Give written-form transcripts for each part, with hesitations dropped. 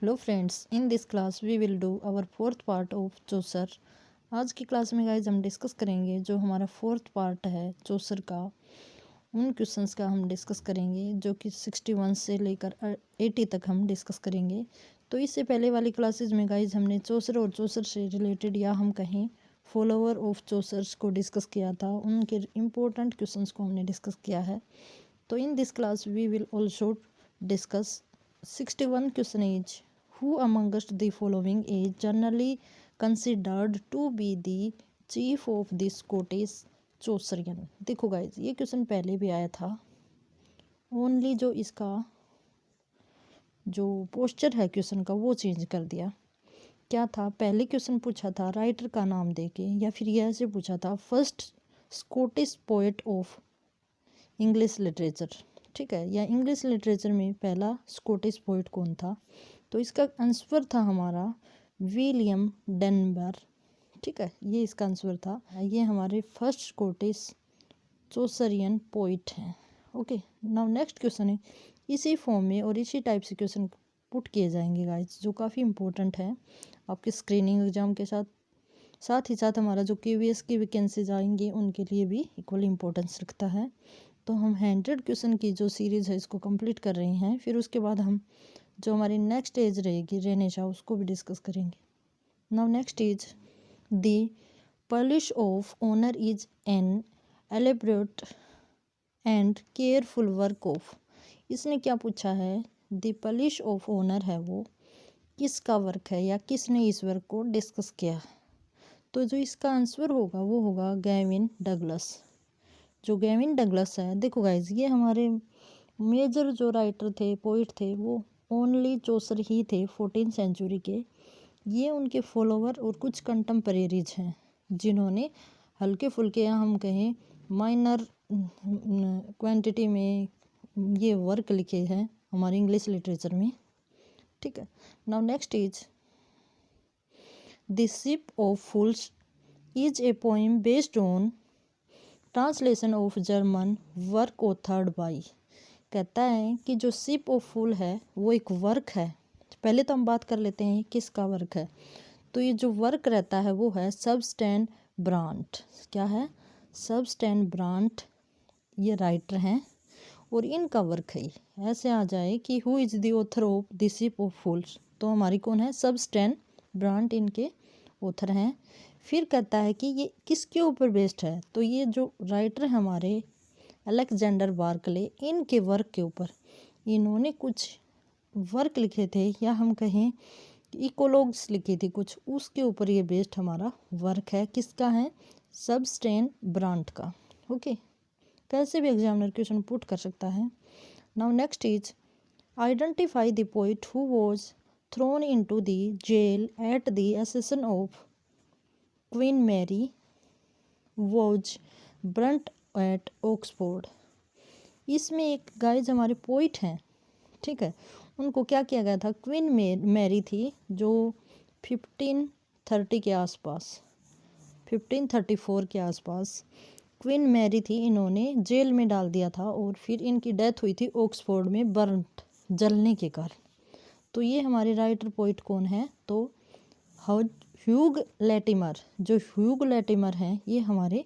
Hello friends, in this class we will do our fourth part of Chaucer. आज की class में guys हम discuss करेंगे जो हमारा फोर्थ पार्ट है चौसर का। उन क्वेश्चंस का हम डिस्कस करेंगे जो कि 61 से लेकर 80 तक हम डिस्कस करेंगे। तो इससे पहले वाली क्लासेस में गाइज हमने चौसर और चौसर से रिलेटेड या हम कहें फॉलोअर ऑफ चौसर्स को डिस्कस किया था। उनके इम्पोर्टेंट क्वेश्चंस को हमने डिस्कस किया है। तो in this class we will also discuss 61 question is Who amongst the following is generally considered to be the chief of the Scottish Chaucerian? देखो गाइज, ये क्वेश्चन पहले भी आया था। ओनली जो इसका जो पोस्चर है क्वेश्चन का वो चेंज कर दिया। क्या था, पहले क्वेश्चन पूछा था राइटर का नाम देके, या फिर ये ऐसे पूछा था first Scottish poet of English literature, ठीक है, या इंग्लिश लिटरेचर में पहला स्कॉटिश पोएट कौन था। तो इसका आंसर था हमारा विलियम डनबर, ठीक है, ये इसका आंसर था। ये हमारे फर्स्ट स्कॉटिश चौसरियन पोइट हैं। ओके, नाउ नेक्स्ट क्वेश्चन है, इसी फॉर्म में और इसी टाइप से क्वेश्चन पुट किए जाएंगे गाइस, जो काफ़ी इंपॉर्टेंट है आपके स्क्रीनिंग एग्जाम के साथ ही साथ हमारा जो KVS की वैकेंसीज आएंगी उनके लिए भी इक्वल इम्पोर्टेंस रखता है। तो हम 100 क्वेश्चन की जो सीरीज़ है इसको कंप्लीट कर रहे हैं। फिर उसके बाद हम जो हमारी नेक्स्ट एज रहेगी रेनेशा, उसको भी डिस्कस करेंगे। Now next is the polish of honour is an elaborate and careful work of. इसने क्या पूछा है, द पॉलिश ऑफ ऑनर है वो किसका वर्क है या किसने इस वर्क को डिस्कस किया। तो जो इसका आंसर होगा वो होगा गैविन डगलस। जो गैविन डगलस है, देखो गाइज, ये हमारे मेजर जो राइटर थे, पोइट थे, वो ओनली चौसर ही थे 14th सेंचुरी के। ये उनके फॉलोवर और कुछ कंटेम्परेरीज हैं जिन्होंने हल्के फुल्के या हम कहें माइनर क्वांटिटी में ये वर्क लिखे हैं हमारे इंग्लिश लिटरेचर में, ठीक है। Now next is the ship of fools is a poem based on translation of German work authored by. कहता है कि जो शिप ऑफ फूल है वो एक वर्क है। पहले तो हम बात कर लेते हैं किसका वर्क है। तो ये जो वर्क रहता है वो है सबस्टैन ब्रांट। क्या है, सबस्टैन ब्रांट, ये राइटर हैं और इनका वर्क है। ऐसे आ जाए कि who is the author of the ship of fools, तो हमारी कौन है, सबस्टैन ब्रांट इनके ऑथर हैं। फिर कहता है कि ये किसके ऊपर बेस्ड है। तो ये जो राइटर हमारे अलेक्जेंडर बार्कले, इनके वर्क के ऊपर इन्होंने कुछ वर्क लिखे थे या हम कहें इकोलॉग्स लिखी थी कुछ, उसके ऊपर ये बेस्ड हमारा वर्क है। किसका है, सबस्टैन ब्रांट का। ओके, कैसे भी एग्जामिनर क्वेश्चन पुट कर सकता है। Now next is identify the poet who was thrown into the jail at the accession of Queen Mary was burnt at Oxford. इसमें एक गाइज हमारे पोइट हैं, ठीक है, उनको क्या किया गया था, क्वीन मैरी थी जो 1530 के आसपास, 1534 के आसपास क्वीन मैरी थी, इन्होंने जेल में डाल दिया था और फिर इनकी डेथ हुई थी ऑक्सफोर्ड में बर्नट, जलने के कारण। तो ये हमारे राइटर पोइट कौन है, तो ह्यूग लैटिमर। जो ह्यूग लैटिमर हैं ये हमारे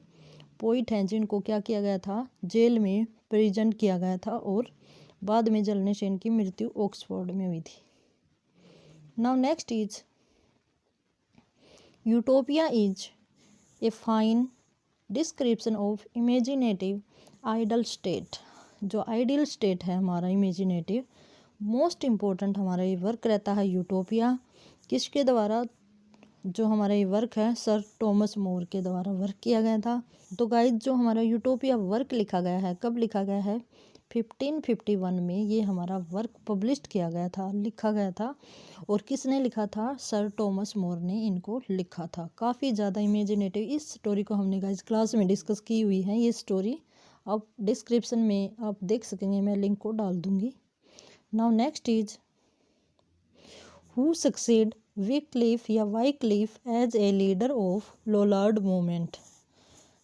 पोइट हैं जिनको क्या किया गया था, जेल में प्रिजन किया गया था और बाद में जलने से इनकी मृत्यु ऑक्सफोर्ड में हुई थी। Now next is Utopia is a fine description of imaginative ideal state. जो आइडियल स्टेट है हमारा इमेजिनेटिव, मोस्ट इम्पोर्टेंट हमारा ये वर्क रहता है यूटोपिया। किसके द्वारा जो हमारा ये वर्क है, सर टॉमस मोर के द्वारा वर्क किया गया था। तो गाइज जो हमारा यूटोपिया वर्क लिखा गया है, कब लिखा गया है, 1551 में ये हमारा वर्क पब्लिश किया गया था, लिखा गया था। और किसने लिखा था, सर टॉमस मोर ने इनको लिखा था। काफ़ी ज़्यादा इमेजिनेटिव, इस स्टोरी को हमने गाइज क्लास में डिस्कस की हुई है। ये स्टोरी आप डिस्क्रिप्शन में आप देख सकेंगे, मैं लिंक को डाल दूँगी। Now next is who succeed Wycliffe या Wycliffe as a leader of Lollard movement.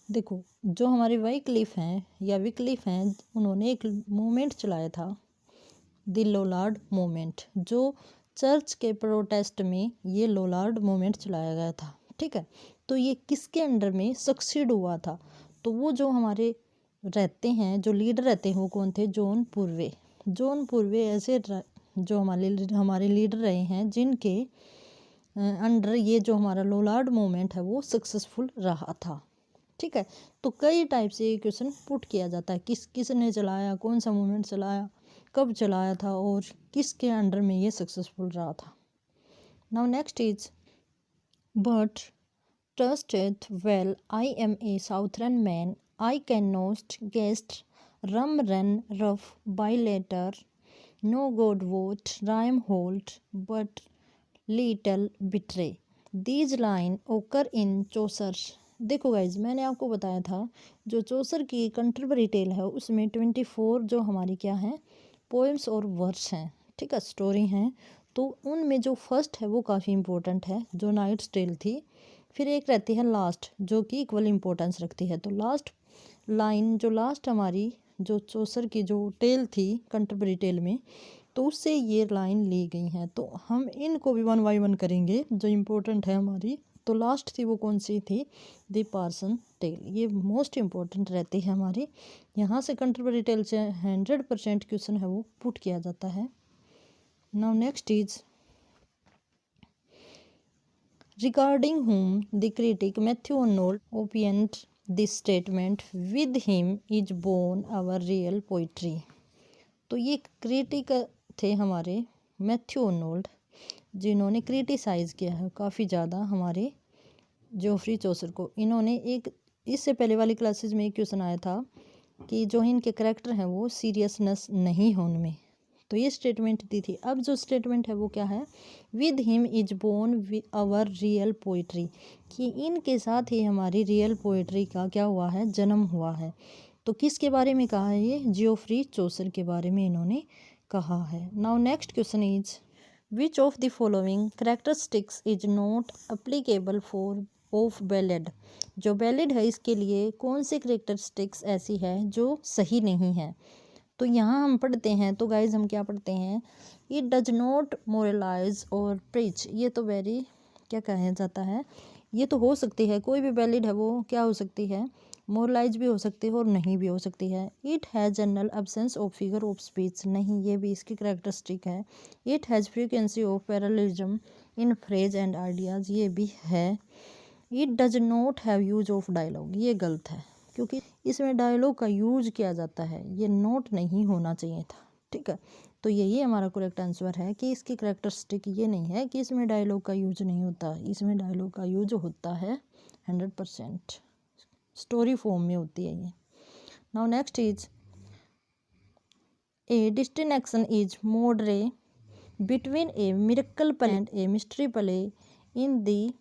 देखो, जो हमारे वाइक्लिफ हैं या विक्लिफ हैं, उन्होंने एक मूवमेंट चलाया था द लोलार्ड मूवमेंट, जो चर्च के प्रोटेस्ट में ये लोलार्ड मूवमेंट चलाया गया था। ठीक है, तो ये किसके अंडर में सक्सीड हुआ था? तो वो जो हमारे रहते हैं, जो लीडर रहते हैं, वो कौन थे? जॉन पूर्वे। जॉन पूर्वे ऐसे जो हमारे लीडर रहे हैं जिनके अंडर ये जो हमारा लोलार्ड मूवमेंट है वो सक्सेसफुल रहा था। ठीक है, तो कई टाइप से ये क्वेश्चन पुट किया जाता है, किसने चलाया, कौन सा मूवमेंट चलाया, कब चलाया था और किसके अंडर में ये सक्सेसफुल रहा था। Now next is but trusted well I am a southern man I can not gest rum run ruff by letter no God wot rhyme hold but little better these line occur in चौसर। देखो guys, मैंने आपको बताया था जो चौसर की contemporary tell है उसमें 24 जो हमारी क्या है पोएम्स और वर्स हैं। ठीक है, स्टोरी हैं। तो उनमें जो फर्स्ट है वो काफ़ी इंपॉर्टेंट है, जो नाइट्स टेल थी। फिर एक रहती है लास्ट जो कि इक्वल इम्पोर्टेंस रखती है। तो लास्ट लाइन जो लास्ट हमारी जो चौसर की जो टेल थी कंटेम्परेरी टेल में, तो उससे ये लाइन ली गई हैं। तो हम इनको भी 1 बाय 1 करेंगे जो इम्पोर्टेंट है हमारी। तो लास्ट थी वो कौन सी थी? The parson tale. ये मोस्ट इम्पोर्टेंट रहती है हमारी। यहाँ से कंटेम्परेरी टेल से 100% क्वेश्चन है वो पुट किया जाता है। Now next is regarding whom the critic Matthew Arnold opined this statement with him is born our real poetry। तो ये क्रिटिक थे हमारे मैथ्यू अर्नोल्ड, जिन्होंने क्रिटिसाइज़ किया है काफ़ी ज़्यादा हमारे जोफ्री चौसर को। इन्होंने एक इससे पहले वाली क्लासेस में एक क्वेश्चन आया था कि जो इनके करैक्टर हैं वो सीरियसनेस नहीं है उनमें, तो ये स्टेटमेंट दी थी। अब जो स्टेटमेंट है वो क्या है? With him is born our real poetry, कि इनके साथ ही हमारी रियल पोइट्री का क्या हुआ है? जन्म हुआ है। तो किसके बारे में कहा है? ये जियोफ्री चौसर के बारे में इन्होंने कहा है। Now next question is which of the following characteristics is not applicable for of ballad. जो बैलेड है इसके लिए कौन सी कैरेक्टरिस्टिक्स ऐसी है जो सही नहीं है? तो यहाँ हम पढ़ते हैं, तो गाइज हम क्या पढ़ते हैं? इट डज नॉट मोरलाइज और प्रीच। ये तो वेरी क्या कहा जाता है, ये तो हो सकती है, कोई भी वैलिड है वो क्या हो सकती है? मोरलाइज भी हो सकती है और नहीं भी हो सकती है। It has general absence of figure of speech, नहीं, ये भी इसकी करेक्टरिस्टिक है। It has frequency of parallelism in phrase and ideas, ये भी है। It does not have use of dialogue, ये गलत है क्योंकि इसमें डायलॉग का यूज किया जाता है, ये नोट नहीं होना चाहिए था। ठीक है, तो यही हमारा करेक्ट आंसर है कि इसकी करेक्टरिस्टिक ये नहीं है कि इसमें डायलॉग का यूज नहीं होता, इसमें डायलॉग का यूज होता है 100%, स्टोरी फॉर्म में होती है ये। Now next is a distinction is made between a miracle play and a mystery play in the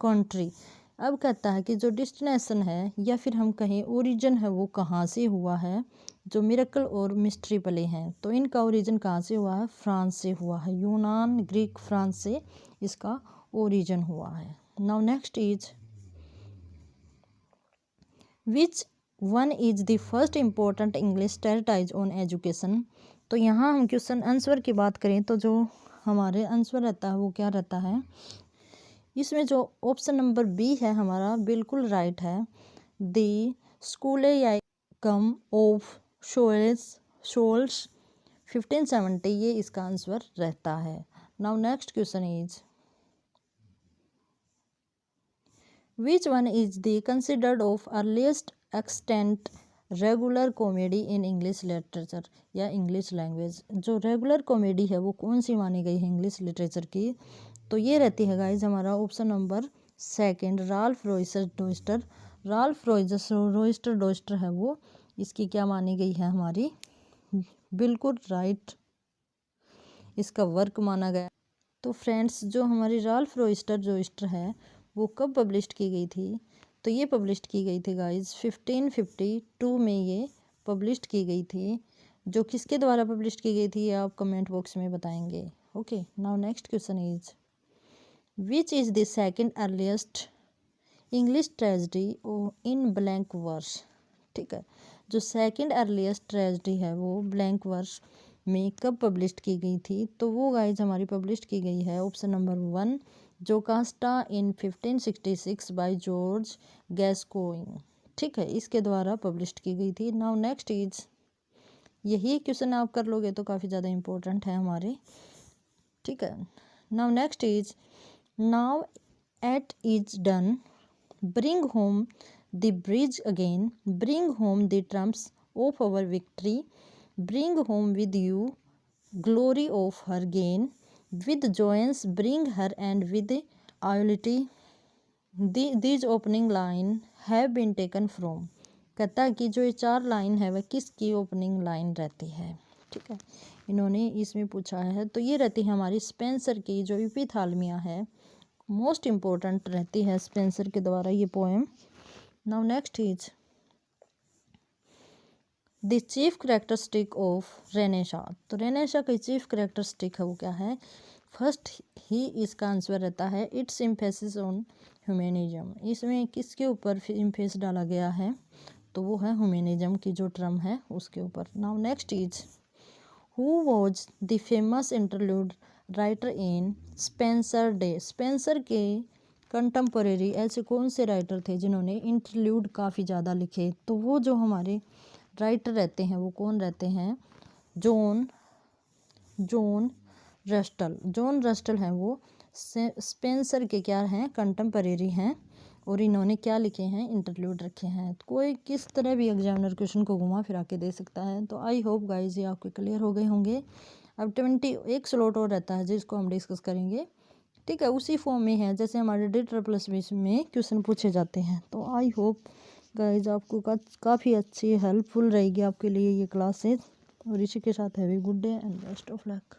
country. अब कहता है कि जो डेस्टिनेशन है या फिर हम कहें ओरिजिन है वो कहाँ से हुआ है? जो मिरेकल और मिस्ट्री प्ले हैं तो इनका ओरिजिन कहाँ से हुआ है? फ्रांस से हुआ है। यूनान, ग्रीक, फ्रांस से इसका ओरिजिन हुआ है। Now next is which one is the first important English treatise on education. तो यहाँ हम क्वेश्चन आंसर की बात करें तो जो हमारे आंसर रहता है वो क्या रहता है? इसमें जो ऑप्शन नंबर बी है हमारा बिल्कुल राइट है। द स्कूलेकम ऑफ शोल्स 1570, ये इसका आंसर रहता है। Now next question is which one is the considered of earliest extent regular comedy in English literature या इंग्लिश लैंग्वेज। जो रेगुलर कॉमेडी है वो कौन सी मानी गई है इंग्लिश लिटरेचर की? तो ये रहती है गाइज हमारा option number second, Ralph Roister Doister. Ralph Roister Doister है वो इसकी क्या मानी गई है हमारी बिल्कुल राइट, इसका वर्क माना गया। तो फ्रेंड्स जो हमारी राल्फ रॉयस्टर डॉयस्टर है वो कब पब्लिश की गई थी? तो ये पब्लिश की गई थी गाइज 1552 में ये पब्लिश की गई थी। जो किसके द्वारा पब्लिश की गई थी आप कमेंट बॉक्स में बताएंगे। Okay, now next question is which is the second earliest English tragedy in blank verse. ठीक है, जो सेकेंड अर्लीस्ट ट्रेजेडी है वो ब्लैंक वर्स में कब पब्लिश की गई थी? तो वो गाइज हमारी पब्लिश की गई है option number 1 Jocasta in 1566 by George Gascoigne. ठीक है, इसके द्वारा पब्लिश की गई थी। नाउ नेक्स्ट इज, यही क्वेश्चन आप कर लोगे तो काफ़ी ज़्यादा इम्पोर्टेंट है हमारे। ठीक है, now next is, now it is done bring home the bride again, bring home the triumphs of our victory, bring home with you glory of her gain, with joyance bring her and with loyalty these opening line have been taken from। कहता है कि जो ये 4 line है वह किसकी opening line रहती है? ठीक है, इन्होंने इसमें पूछा है, तो ये रहती है हमारी स्पेंसर की जो एपिथालमिया है, मोस्ट इम्पोर्टेंट रहती है स्पेंसर के द्वारा ये poem. Now next is the chief characteristic of Renaissance. तो रेनेशा की चीफ करेक्टरिस्टिक है वो क्या है? फर्स्ट ही इसका आंसर रहता है इट्स एम्फेसिस ऑन ह्यूमैनिज्म। इसमें किसके ऊपर एम्फेस डाला गया है? तो वो है ह्यूमैनिज्म की जो टर्म है उसके ऊपर। Now next is, who was the famous interlude writer in Spencer day. Spencer के कंटेम्पोरेरी ऐसे कौन से राइटर थे जिन्होंने इंटरल्यूड काफ़ी ज़्यादा लिखे? तो वो जो हमारे राइटर रहते हैं वो कौन रहते हैं? जॉन रस्टल। जॉन रस्टल हैं वो स्पेंसर के क्या हैं? कंटेम्परेरी हैं, और इन्होंने क्या लिखे हैं? इंटरल्यूड रखे हैं। तो कोई किस तरह भी एग्जामिनर क्वेश्चन को घुमा फिरा के दे सकता है। तो आई होप गाइज ये आपके क्लियर हो गए होंगे। अब 21 स्लॉट और रहता है जिसको हम डिस्कस करेंगे। ठीक है, उसी फॉर्म में है जैसे हमारे DSSB में क्वेश्चन पूछे जाते हैं। तो आई होप गाइज आपको काफ़ी अच्छी हेल्पफुल रहेगी आपके लिए ये क्लासेस। और इसी के साथ have a good day and best of luck.